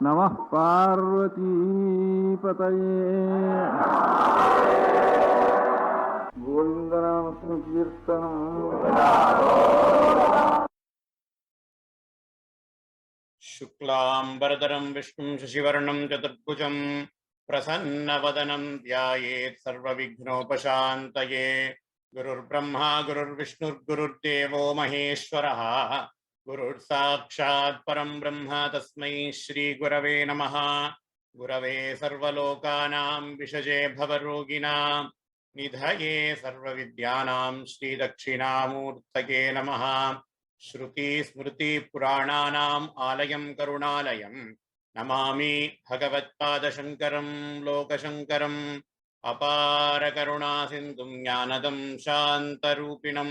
नमः पार्वती पतये। गोविंद नाम संकीर्तनम्। शुक्लांबरधरं विष्णुं शशिवर्णं चतुर्भुजं प्रसन्नवदनं ध्यायेत् सर्वविघ्नोपशान्तये। गुरुर्ब्रह्मा गुरुर्विष्णुर्गुरुर्देवो महेश्वरः, गुरुर्साक्षात् परं ब्रह्म तस्मै श्रीगुरवे नमः। गुरवे सर्वलोकानां विषजे भवरोगिणां निधये सर्वविद्यानां श्रीदक्षिणामूर्तये नमः। श्रुति स्मृति पुराणानाम् आलयं करुणालयं नमामि भगवत्पादशङ्करं लोकशङ्करम्। अपार करुणा सिन्धुं ज्ञानदं शान्तरूपिणं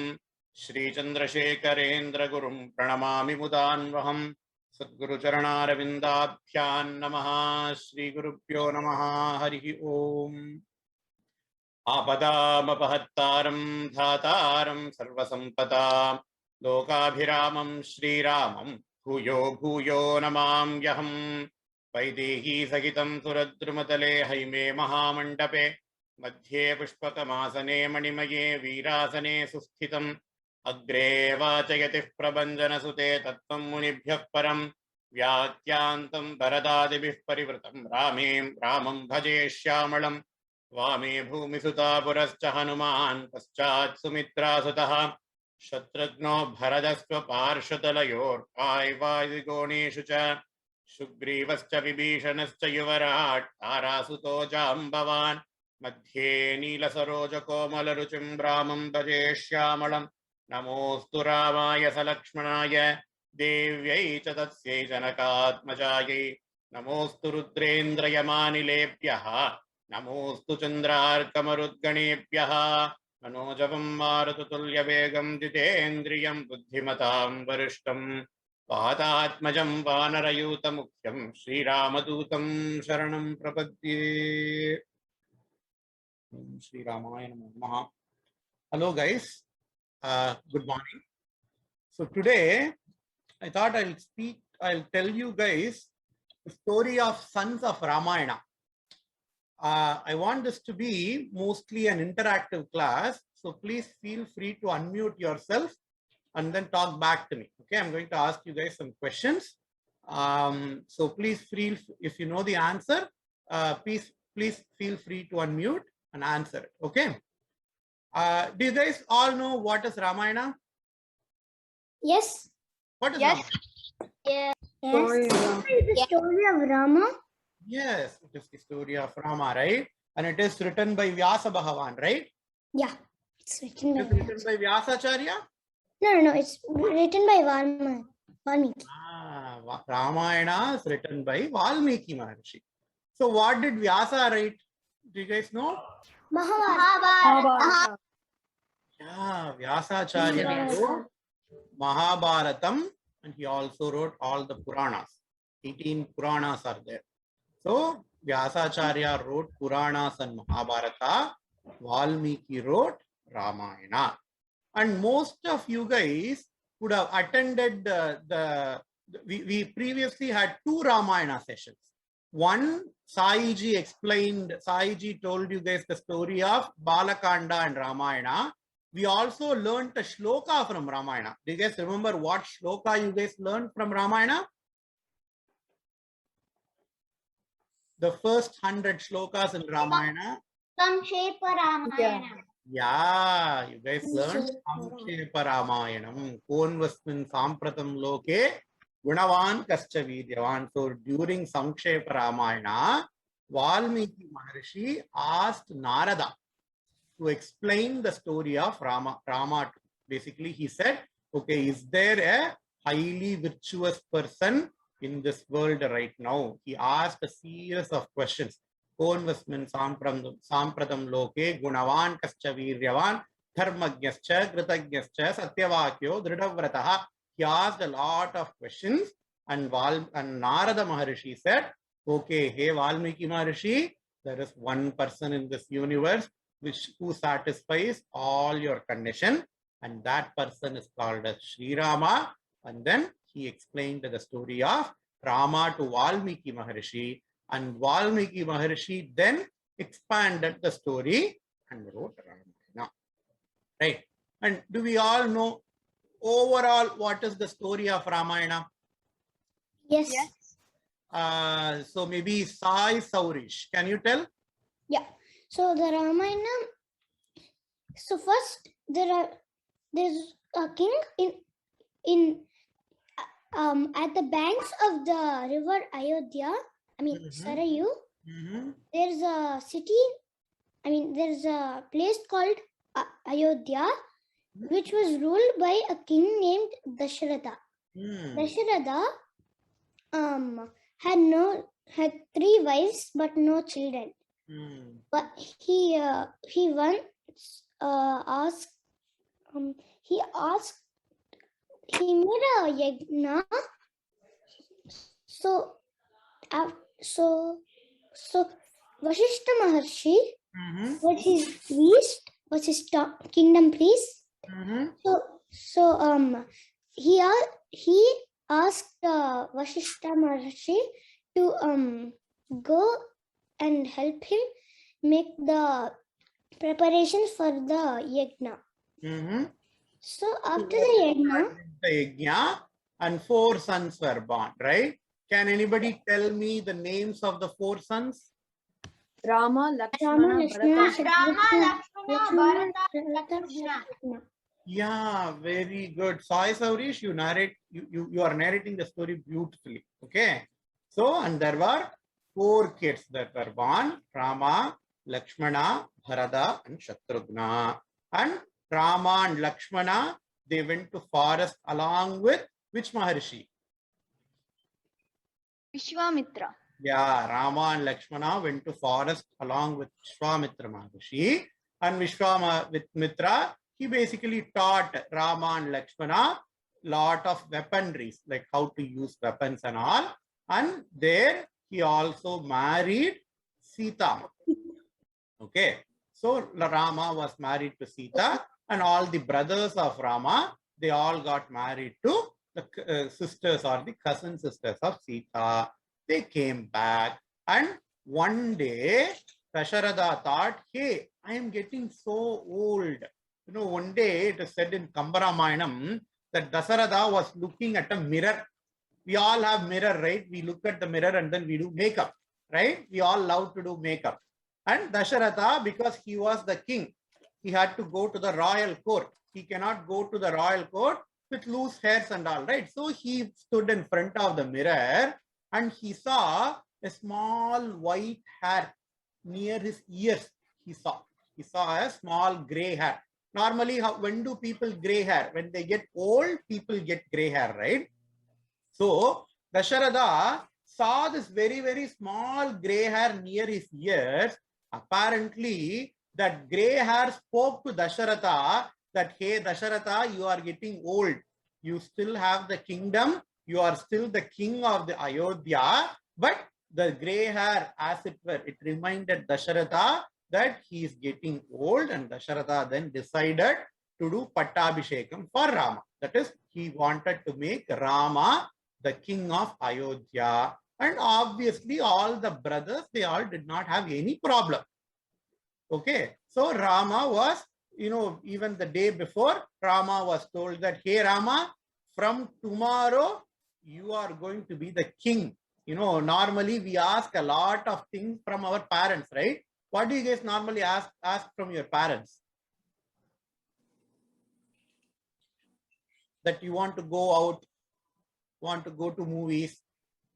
श्रीचन्द्रशेखरेन्द्र गुरुं प्रणमामि मुदान्वहम्। सद्गुरुचरणारविन्दाभ्यां नमः। श्रीगुरुभ्यो नमः। हरिः ओम्। आपदामपहत्तारं धातारं सर्वसम्पदां लोकाभिरामं श्रीरामं भूयो भूयो नमाम्यहम्। वैदेही सहितं सुरद्रुमतले हैमे महामण्डपे मध्ये पुष्पकमासने मणिमये वीरासने सुस्थितम्। अग्रे वाचयतिः प्रभञ्जनसुते तत्त्वं मुनिभ्यः परं व्याख्यान्तं भरदादिभिः परिवृतं रामं भजे श्यामळम्। वामे भूमिसुता पुरश्च हनुमान् पश्चात् सुमित्रासुतः शत्रुघ्नो भरतस्व पार्श्वतलयोर्पायवादिकोणेषु च सुग्रीवश्च विभीषणश्च युवराट् तारासुतो जाम्बवान्। मध्ये नीलसरोजकोमलरुचिं रामं भजे श्यामळम्। नमोऽस्तु रामाय सलक्ष्मणाय देव्यै च तस्यै जनकात्मजायै। नमोऽस्तु रुद्रेन्द्रयमानिलेभ्यः नमोऽस्तु चन्द्रार्कमरुद्गणेभ्यः। मनोजवं मारुततुल्यवेगं जितेन्द्रियं बुद्धिमतां वरिष्ठं वातात्मजं वानरयूतमुख्यं श्रीरामदूतं शरणं प्रपद्ये। श्रीरामाय नमः। Hello guys, good morning. So today I thought I'll tell you guys the story of sons of Ramayana. I want this to be mostly an interactive class, so please feel free to unmute yourself and then talk back to me. Okay, I'm going to ask you guys some questions. So please feel, if you know the answer, please feel free to unmute and answer it. Okay. Do you guys all know what is Ramayana? Yes. What is Yes. Ramayana? Yes. The story of Rama. Yes, it is the story of Rama, right? And it is written by Vyasa Bhagavan, right? Yeah, it's written by Vyasacharya? No, it's written by Valmiki. Ramayana is written by Valmiki Maharshi. So what did Vyasa write? Do you guys know? Mahabharata. Yeah, Vyasacharya wrote Mahabharatam, and he also wrote all the Puranas. 18 Puranas are there. So Vyasacharya wrote Puranas and Mahabharata. Valmiki wrote Ramayana. And most of you guys would have attended we previously had 2 Ramayana sessions. One, Saiji told you guys the story of Balakanda and Ramayana. We also learned a shloka from Ramayana. Do you guys remember what shloka you guys learned from Ramayana? The first 100 shlokas in Ramayana. Samkshepa Ramayana. Yeah, you guys learned Samkshepa Ramayanam. Konvasmin Sampratam Loke Gunavan Kascha Vidyavan. So during Samkshepa Ramayana, Valmiki Maharshi asked Narada to explain the story of Rama. Basically, he said, okay, is there a highly virtuous person in this world right now? He asked a series of questions. Konvasmin Sampradam Loke Gunavan Kascha Viryavan Dharmagyascha Kritagyascha Satyavakyo Dridhavrataha. He asked a lot of questions, and Narada Maharshi said, okay, hey Valmiki Maharshi, there is one person in this universe who satisfies all your condition, and that person is called as Sri Rama. And then he explained the story of Rama to Valmiki Maharshi, and Valmiki Maharshi then expanded the story and wrote Ramayana. Right? And do we all know overall what is the story of Ramayana? Yes. So maybe Sai Saurish, can you tell? Yeah. So the Ramayana. So first there's a king in at the banks of the river Ayodhya. I mean Sarayu. There's a city. I mean there's a place called Ayodhya, which was ruled by a king named Dasharatha. Dasharatha had 3 wives but no children. But he made a yajna. So Vashishta Maharshi was his priest, was his kingdom priest. He asked Vashishta Maharshi to go and help him make the preparations for the yajna. So after the yajna, and 4 sons were born, right? Can anybody tell me the names of the 4 sons? Rama, Lakshmana, Bharata. Yeah, very good. Sai Saurish, you are narrating the story beautifully. Okay. So, and there were 4 kids that were born: Rama, Lakshmana, Bharata, and Shatrughna. And Rama and Lakshmana, they went to forest along with which Maharshi? Vishwamitra. Yeah, Rama and Lakshmana went to forest along with Vishwamitra Maharshi. And Vishwamitra, he basically taught Rama and Lakshmana lot of weaponries, like how to use weapons and all. And there he also married Sita. Okay. So Rama was married to Sita, and all the brothers of Rama, they all got married to the sisters or the cousin sisters of Sita. They came back, and one day Dasharatha thought, hey, I am getting so old. You know, one day it is said in Kambaramayana that Dasharatha was looking at a mirror. We all have mirror, right? We look at the mirror and then we do makeup, right? We all love to do makeup. And Dasharatha, because he was the king, he had to go to the royal court. He cannot go to the royal court with loose hairs and all, right? So he stood in front of the mirror and he saw a small white hair near his ears. He saw a small gray hair. Normally, when do people gray hair? When they get old, people get gray hair, right? So Dasharatha saw this very, very small gray hair near his ears. Apparently, that gray hair spoke to Dasharatha that, hey, Dasharatha, you are getting old. You still have the kingdom. You are still the king of the Ayodhya. But the gray hair, as it were, it reminded Dasharatha that he is getting old. And Dasharatha then decided to do Pattabhishekam for Rama. That is, he wanted to make Rama the king of Ayodhya. And obviously, all the brothers, they all did not have any problem. Okay. So Rama was, even the day before, Rama was told that, hey, Rama, from tomorrow, you are going to be the king. Normally we ask a lot of things from our parents, right? What do you guys normally ask from your parents? That you want to go out, want to go to movies,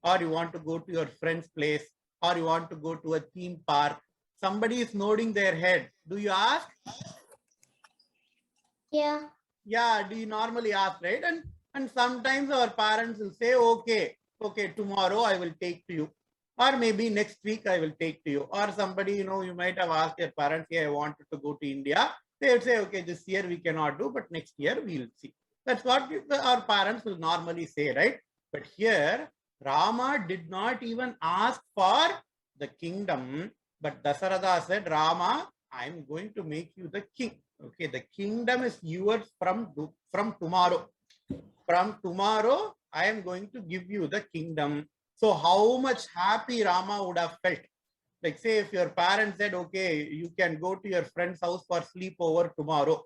or you want to go to your friend's place, or you want to go to a theme park. Somebody is nodding their head. Do you ask? Yeah. Yeah, do you normally ask, right? And sometimes our parents will say, okay, tomorrow I will take to you. Or maybe next week I will take to you. Or somebody, you might have asked your parents, hey, I wanted to go to India. They would say, okay, this year we cannot do, but next year we'll see. That's what our parents will normally say, right? But here, Rama did not even ask for the kingdom, but Dasharatha said, Rama, I'm going to make you the king. Okay, the kingdom is yours from tomorrow. From tomorrow, I am going to give you the kingdom. So how much happy Rama would have felt. Like say if your parents said, okay, you can go to your friend's house for sleepover tomorrow.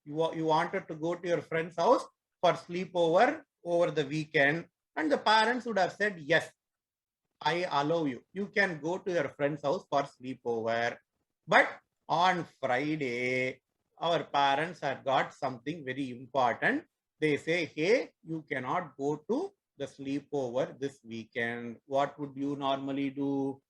You wanted to go to your friend's house for sleepover over the weekend, and the parents would have said, yes, I allow you. You can go to your friend's house for sleepover. But on Friday, our parents have got something very important. They say, hey, you cannot go to the sleepover this weekend. What would you normally do?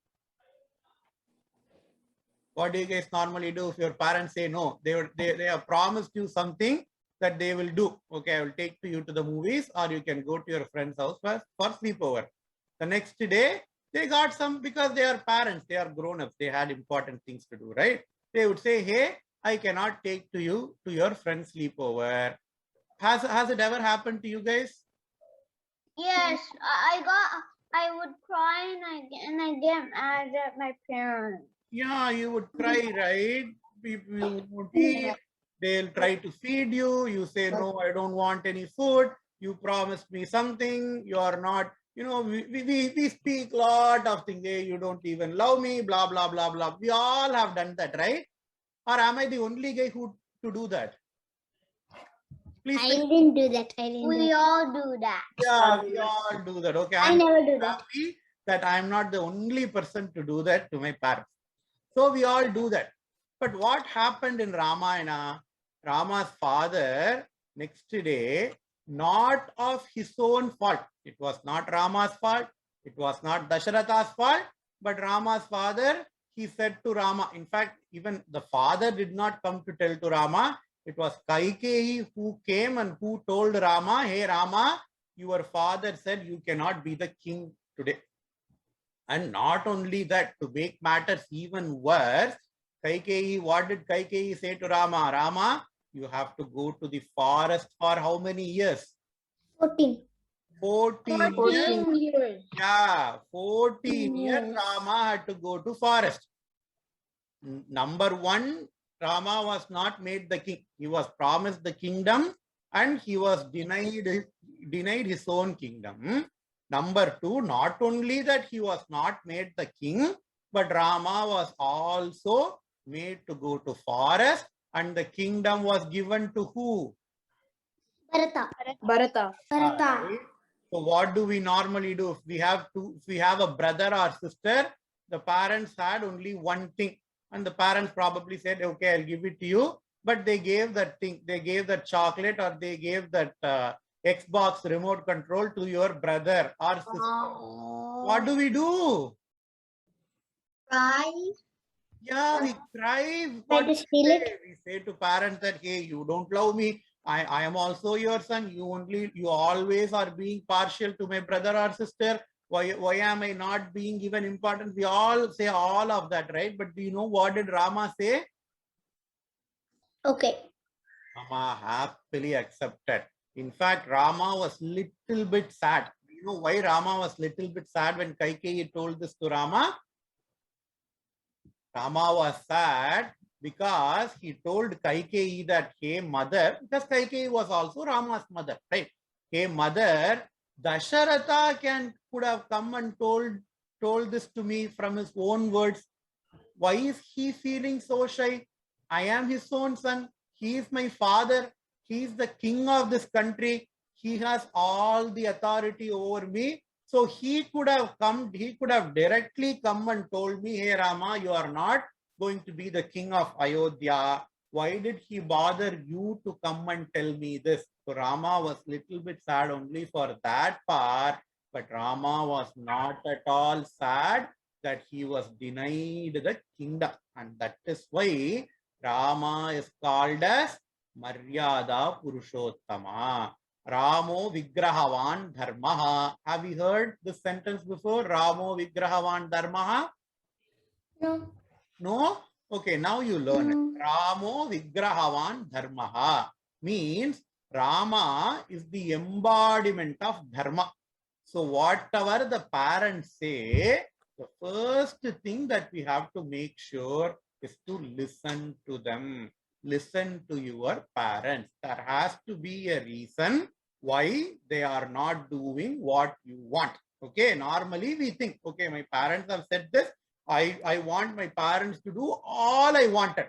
What do you guys normally do if your parents say no? They have promised you something that they will do. Okay, I will take you to the movies, or you can go to your friend's house for sleepover. The next day, they got some, because they are parents, they are grown-ups, they had important things to do, right? They would say, hey, I cannot take you to your friend's sleepover. Has it ever happened to you guys? Yes, I would cry and I get mad at my parents. Yeah, you would cry, right? You would eat, they'll try to feed you. You say, no, I don't want any food. You promised me something. You are not, we speak a lot of things. Hey, you don't even love me, blah, blah, blah, blah. We all have done that, right? Or am I the only guy who to do that? Please. I didn't do that. We all do that. Yeah, we all do that. Okay. I never do that. Happy that I'm not the only person to do that to my parents. So we all do that. But what happened in Ramayana? Rama's father, next day, not of his own fault. It was not Rama's fault. It was not Dasharatha's fault. But Rama's father, he said to Rama, in fact, even the father did not come to tell to Rama. It was Kaikeyi who came and who told Rama, hey Rama, your father said you cannot be the king today. And not only that, to make matters even worse, Kaikeyi, what did Kaikeyi say to Rama? Rama, you have to go to the forest for how many years? 14. 14 years. Yeah, 14 years Rama had to go to forest. Number one, Rama was not made the king. He was promised the kingdom and he was denied his own kingdom. Number two, not only that he was not made the king, but Rama was also made to go to forest, and the kingdom was given to who? Bharata. Right? So what do we normally do? If we have a brother or sister, the parents had only one thing, and the parents probably said, okay, I'll give it to you. But they gave that thing, they gave that chocolate, or they gave that Xbox remote control to your brother or sister. What do we do? Cry. Yeah, we cry. Try to steal it. We say to parents that, hey, you don't love me. I am also your son. You always are being partial to my brother or sister. Why am I not being given importance? We all say all of that, right? But do you know what did Rama say? Okay. Rama happily accepted. In fact, Rama was little bit sad. You know why Rama was little bit sad when Kaikeyi told this to Rama? Rama was sad because he told Kaikeyi that, hey mother, because Kaikeyi was also Rama's mother, right? Hey mother, Dasharatha could have come and told this to me from his own words. Why is he feeling so shy? I am his own son. He is my father. He is the king of this country. He has all the authority over me. So he could have directly come and told me, hey Rama, you are not going to be the king of Ayodhya. Why did he bother you to come and tell me this? So Rama was little bit sad only for that part, but Rama was not at all sad that he was denied the kingdom. And that is why Rama is called as Maryada Purushottama. Ramo Vigrahavan Dharmaha. Have you heard this sentence before? Ramo Vigrahavan Dharmaha? No. No? Okay, now you learn it. Ramo Vigrahavan Dharmaha means Rama is the embodiment of Dharma. So whatever the parents say, the first thing that we have to make sure is to listen to them. Listen to your parents. There has to be a reason why they are not doing what you want. Okay, normally we think, okay, my parents have said this. I want my parents to do all I wanted.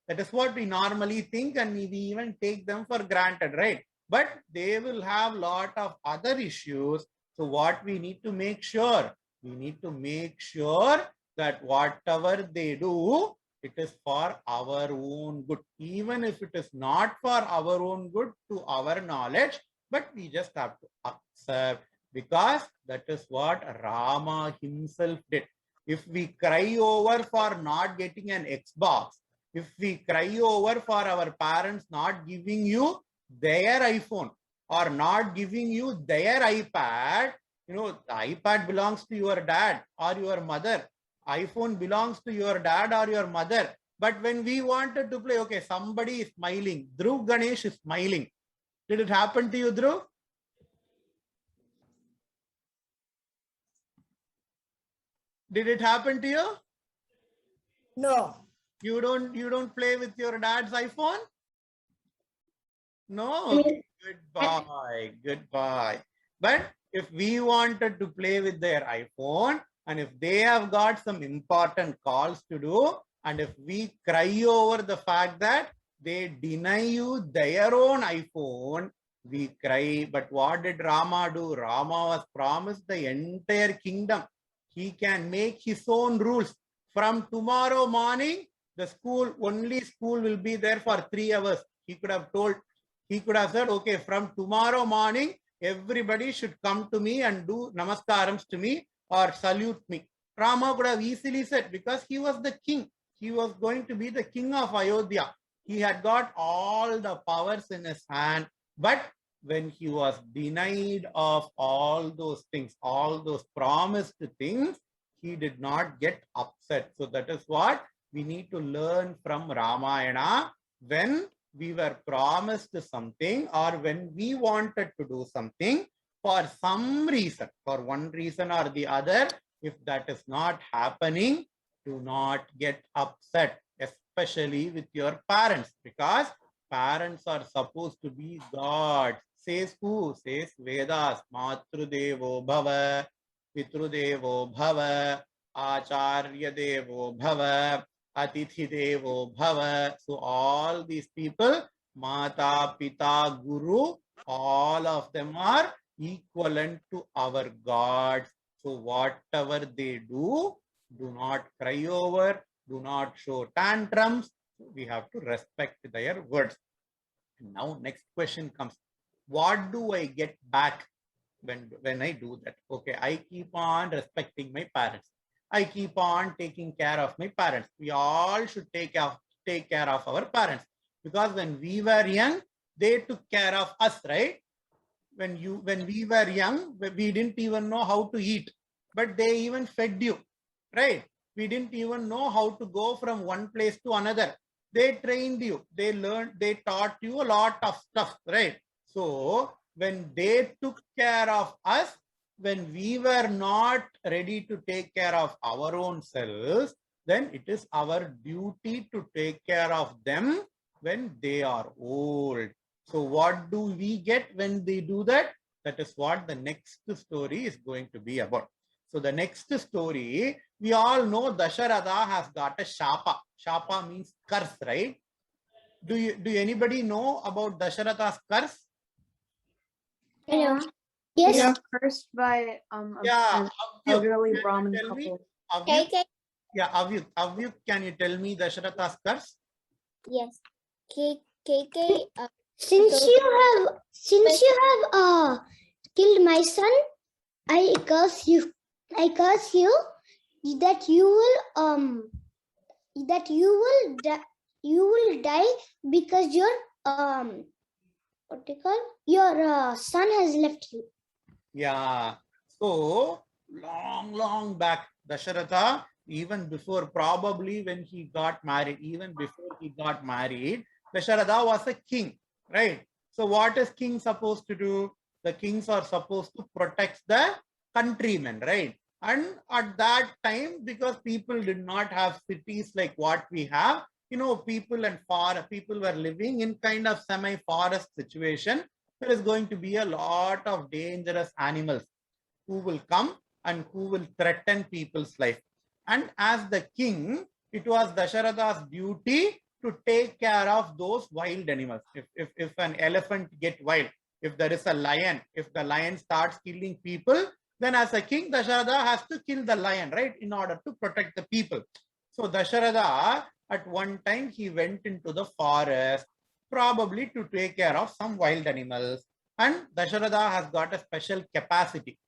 That is what we normally think, and we even take them for granted, right? But they will have lot of other issues. So what we need to make sure, that whatever they do, it is for our own good. Even if it is not for our own good to our knowledge, but we just have to accept, because that is what Rama himself did. If we cry over for not getting an Xbox, if we cry over for our parents not giving you their iPhone or not giving you their iPad, the iPad belongs to your dad or your mother. iPhone belongs to your dad or your mother. But when we wanted to play, okay, somebody is smiling. Dhruv Ganesh is smiling. Did it happen to you, Dhruv? Did it happen to you? No. You don't play with your dad's iPhone? No. Goodbye. But if we wanted to play with their iPhone, and if they have got some important calls to do, and if we cry over the fact that they deny you their own iPhone, we cry. But what did Rama do? Rama was promised the entire kingdom. He can make his own rules. From tomorrow morning, the school will be there for 3 hours. He could have said, okay, from tomorrow morning, everybody should come to me and do namaskarams to me or salute me. Rama could have easily said, because he was the king. He was going to be the king of Ayodhya. He had got all the powers in his hand. But when he was denied of all those things, all those promised things, he did not get upset. So that is what we need to learn from Ramayana. When we were promised something, or when we wanted to do something, for some reason, for one reason or the other, if that is not happening, do not get upset, especially with your parents, because parents are supposed to be gods. Says who? Says Vedas. Matrudevo bhava, Pitrudevo bhava, Acharya Devo bhava, Atithi Devo bhava. So all these people, Mata, Pita, Guru, all of them are equivalent to our gods. So whatever they do not cry over, do not show tantrums. We have to respect their words. Now next question comes, what do I get back when I do that? Okay, I keep on respecting my parents. I keep on taking care of my parents. We all should take care of our parents, because when we were young, they took care of us, right? When we were young, we didn't even know how to eat, but they even fed you, right? We didn't even know how to go from one place to another. They trained you, they taught you a lot of stuff, right? So when they took care of us, when we were not ready to take care of our own selves, then it is our duty to take care of them when they are old. So what do we get when they do that? That is what the next story is going to be about. So the next story, we all know Dasharatha has got a shapa. Shapa means curse, right? Do anybody know about Dasharatha's curse? Hello. Yes. Yeah, cursed by Yeah, an elderly Brahmin tell me, couple. yeah, Avyut, can you tell me Dasharatha's curse? Yes. KK. Since you have killed my son, I curse you. That you will die because your your son has left you. Yeah. So long back, Dasharatha, even before, probably when he got married, Dasharatha was a king, right? So what is king supposed to do? The kings are supposed to protect the countrymen, right? And at that time, because people did not have cities like what we have, people were living in kind of semi-forest situation. There is going to be a lot of dangerous animals who will come and who will threaten people's life. And as the king, it was Dasharatha's duty to take care of those wild animals. If an elephant get wild, if there is a lion, if the lion starts killing people, then as a king, Dasharatha has to kill the lion, right, in order to protect the people. So Dasharatha, at one time, he went into the forest, probably to take care of some wild animals. And Dasharatha has got a special capacity.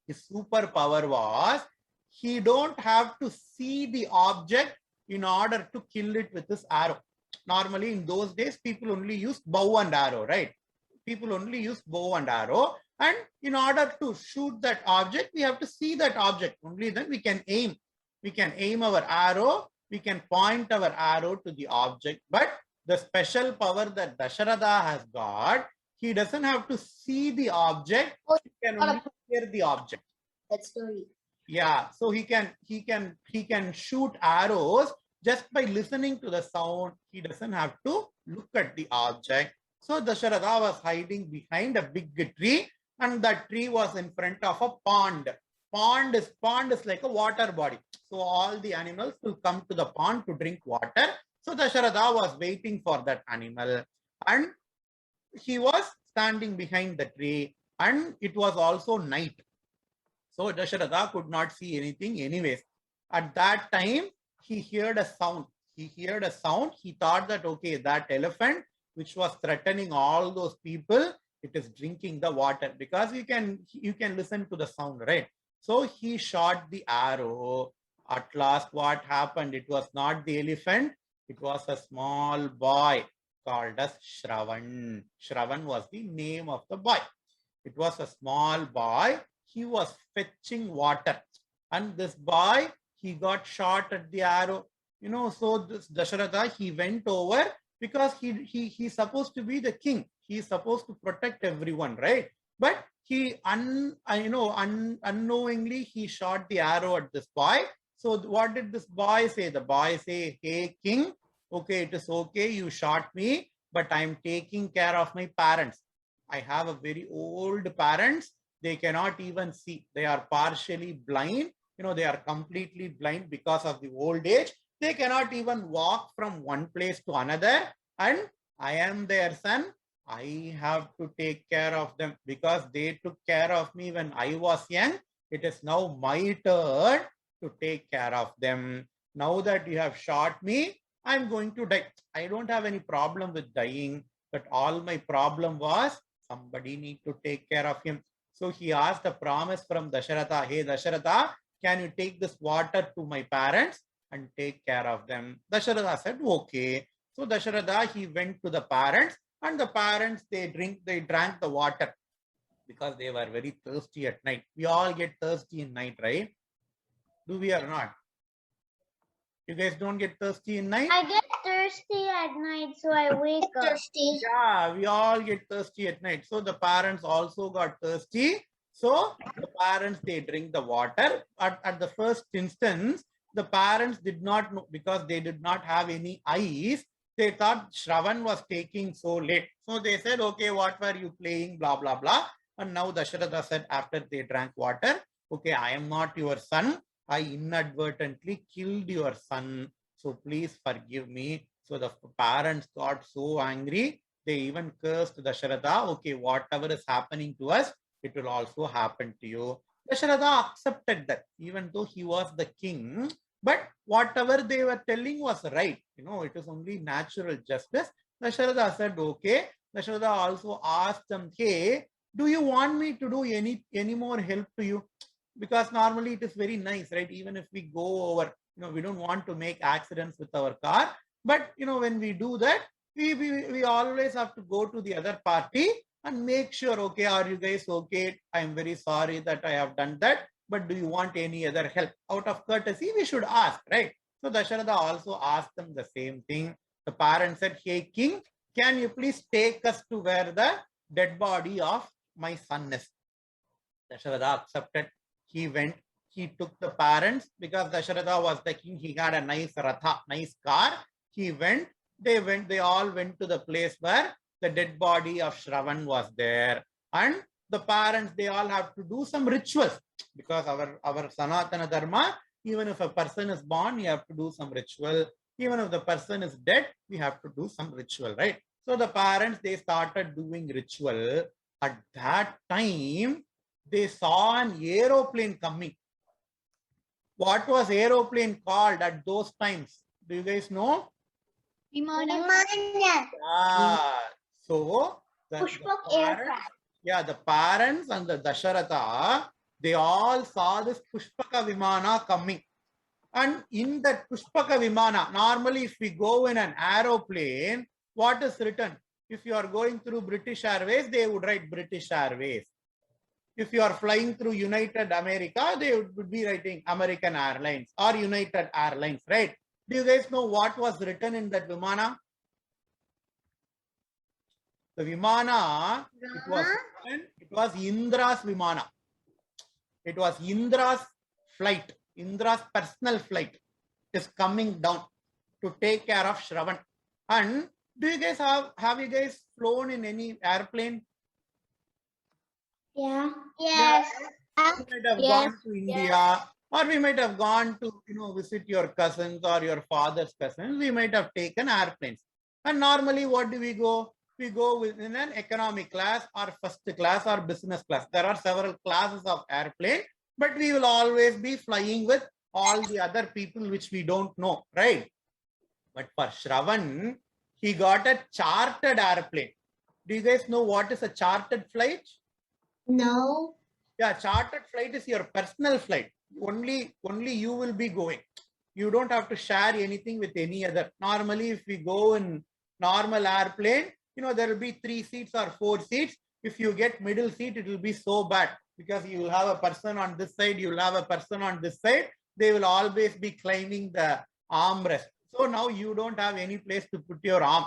His superpower was, he don't have to see the object in order to kill it with his arrow. Normally in those days, people only use bow and arrow, right? People only use bow and arrow. And in order to shoot that object, we have to see that object. Only then we can aim. We can aim our arrow. We can point our arrow to the object. But the special power that Dasharatha has got, he doesn't have to see the object. He can only hear the object. That story. Yeah, so he can shoot arrows just by listening to the sound. He doesn't have to look at the object. So Dasharatha was hiding behind a big tree, and that tree was in front of a pond. Pond is like a water body. So all the animals will come to the pond to drink water. So Dasharatha was waiting for that animal, and he was standing behind the tree, and it was also night. So Dasharatha could not see anything anyways. At that time, he heard a sound. He thought that, okay, that elephant, which was threatening all those people, it is drinking the water, because you can listen to the sound, right? So he shot the arrow. At last, what happened? It was not the elephant. It was a small boy called as Shravan. Shravan was the name of the boy. It was a small boy. He was fetching water, and this boy, he got shot at the arrow. So this Dasharatha, he went over, because he's supposed to be the king. He's supposed to protect everyone, right? But he unknowingly he shot the arrow at this boy. So what did this boy say? The boy say, "Hey king, okay, it is okay, you shot me, but I'm taking care of my parents. I have a very old parents. They cannot even see. They are partially blind. They are completely blind because of the old age. They cannot even walk from one place to another. And I am their son. I have to take care of them, because they took care of me when I was young. It is now my turn to take care of them. Now that you have shot me, I'm going to die. I don't have any problem with dying, but all my problem was, somebody need to take care of him." So he asked a promise from Dasharatha. "Hey Dasharatha, can you take this water to my parents and take care of them?" Dasharatha said, "Okay." So Dasharatha, he went to the parents, and the parents, they drank the water, because they were very thirsty at night. We all get thirsty in night, right? Do we or not? You guys don't get thirsty in night? I get thirsty at night, so I wake up. Thirsty. Yeah, we all get thirsty at night. So the parents also got thirsty. So the parents, they drink the water. At the first instance, the parents did not know, because they did not have any eyes. They thought Shravan was taking so late. So they said, "Okay, what were you playing? Blah, blah, blah." And now Dasharatha said, after they drank water, "Okay, I am not your son. I inadvertently killed your son. So please forgive me." So the parents got so angry. They even cursed Dasharatha. "Okay, whatever is happening to us, it will also happen to you." Dasharatha accepted that, even though he was the king. But whatever they were telling was right. It is only natural justice. Dasharatha said, "Okay." Dasharatha also asked them, "Hey, do you want me to do any more help to you?" Because normally it is very nice, right? Even if we go over, we don't want to make accidents with our car. But, when we do that, we always have to go to the other party and make sure, "Okay, are you guys okay? I'm very sorry that I have done that. But do you want any other help?" Out of courtesy, we should ask, right? So Dasharatha also asked them the same thing. The parents said, "Hey king, can you please take us to where the dead body of my son is?" Dasharatha accepted. He went. He took the parents, because Dasharatha was the king. He had a nice ratha, nice car. He went. They all went to the place where the dead body of Shravan was there. And the parents, they all have to do some rituals, because our Sanatana Dharma, even if a person is born, you have to do some ritual. Even if the person is dead, we have to do some ritual, right? So the parents, they started doing ritual. At that time, they saw an aeroplane coming. What was aeroplane called at those times? Do you guys know? Ah, so the parents, the parents and the Dasharatha, they all saw this Pushpaka Vimana coming. And in that Pushpaka Vimana, normally if we go in an aeroplane, what is written? If you are going through British Airways, they would write British Airways. If you are flying through United America, they would be writing American Airlines or United Airlines, right? Do you guys know what was written in that Vimana? The Vimana, it was Indra's Vimana. It was Indra's flight, Indra's personal flight is coming down to take care of Shravan. And do you guys have you guys flown in any airplane? Yeah. Yes. We might have gone to India, or we might have gone to, visit your cousins or your father's cousins. We might have taken airplanes. And normally, what do we go? We go within an economic class or first class or business class. There are several classes of airplane, but we will always be flying with all the other people which we don't know, right? But for Shravan, he got a chartered airplane. Do you guys know what is a chartered flight? No. Yeah, chartered flight is your personal flight. Only you will be going. You don't have to share anything with any other. Normally, if we go in normal airplane, there will be 3 seats or 4 seats. If you get middle seat, it will be so bad, because you will have a person on this side, you will have a person on this side. They will always be climbing the armrest. So now you don't have any place to put your arm.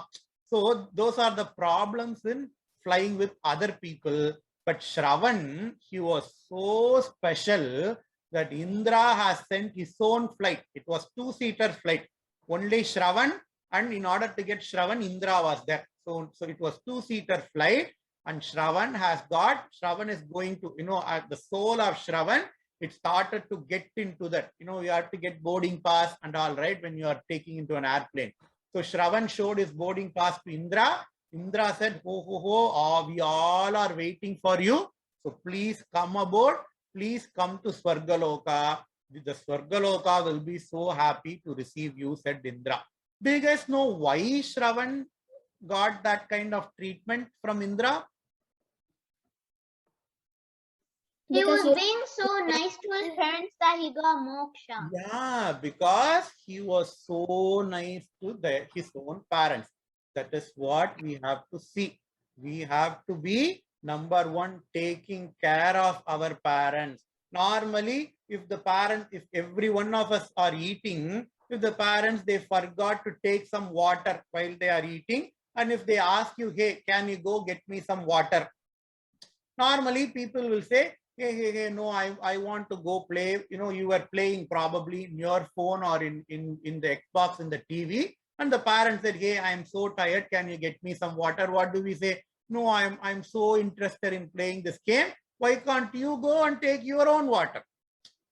So those are the problems in flying with other people. But Shravan, he was so special that Indra has sent his own flight. It was 2-seater flight. Only Shravan, and in order to get Shravan, Indra was there. So it was 2-seater flight, and Shravan is going to, at the soul of Shravan, it started to get into that. You have to get boarding pass and all, right, when you are taking into an airplane. So Shravan showed his boarding pass to Indra. Indra said, we all are waiting for you. So please come aboard. Please come to Swargaloka. The Swargaloka will be so happy to receive you, said Indra. Do you guys know why Shravan got that kind of treatment from Indra? He was being so nice to his parents that he got moksha. Yeah, because he was so nice to his own parents. That is what we have to see. We have to be, number one, taking care of our parents. Normally, if every one of us are eating, if the parents, they forgot to take some water while they are eating, and if they ask you, hey, can you go get me some water? Normally, people will say, hey, no, I want to go play. You were playing probably in your phone or in the Xbox, in the TV. And the parents said, hey, I'm so tired. Can you get me some water? What do we say? No, I'm so interested in playing this game. Why can't you go and take your own water?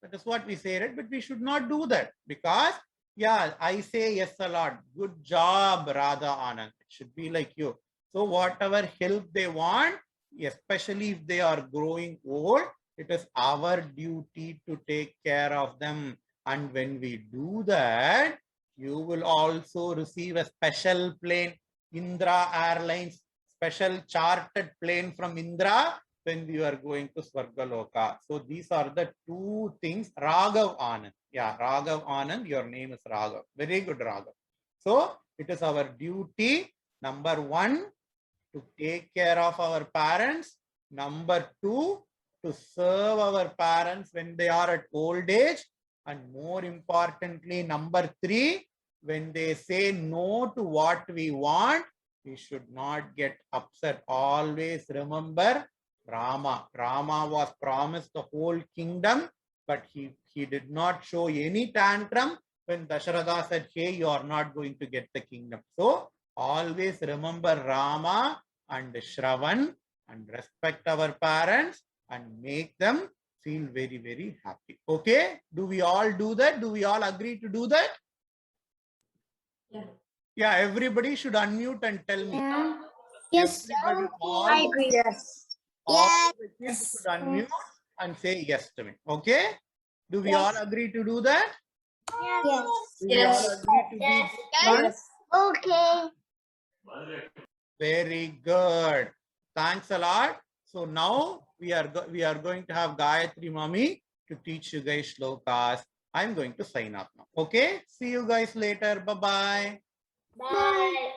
That is what we say, right? But we should not do that, because, I say yes a lot. Good job, Radha Anand. It should be like you. So whatever help they want, especially if they are growing old, it is our duty to take care of them. And when we do that, you will also receive a special plane, Indra Airlines, special chartered plane from Indra when we are going to Swargaloka. So these are the 2 things. Raghav Anand. Yeah, Raghav Anand, your name is Raghav. Very good, Raghav. So it is our duty, number 1, to take care of our parents. Number 2, to serve our parents when they are at old age. And more importantly, number 3, when they say no to what we want, we should not get upset. Always remember Rama. Rama was promised the whole kingdom, but he did not show any tantrum when Dasharatha said, hey, you are not going to get the kingdom. So always remember Rama and Shravan, and respect our parents and make them feel very, very happy. Okay? Do we all do that? Do we all agree to do that? Yeah, everybody should unmute and tell me. Yeah. Yes. Everybody, all, I agree. Yes. all the kids should unmute and say yes to me. Okay? Do we all agree to do that? Yes. Do we all agree to be good ones? Okay. Very good. Thanks a lot. So now we are going to have Gayatri Mami to teach you guys shlokas. I'm going to sign off now. Okay? See you guys later. Bye-bye. Bye.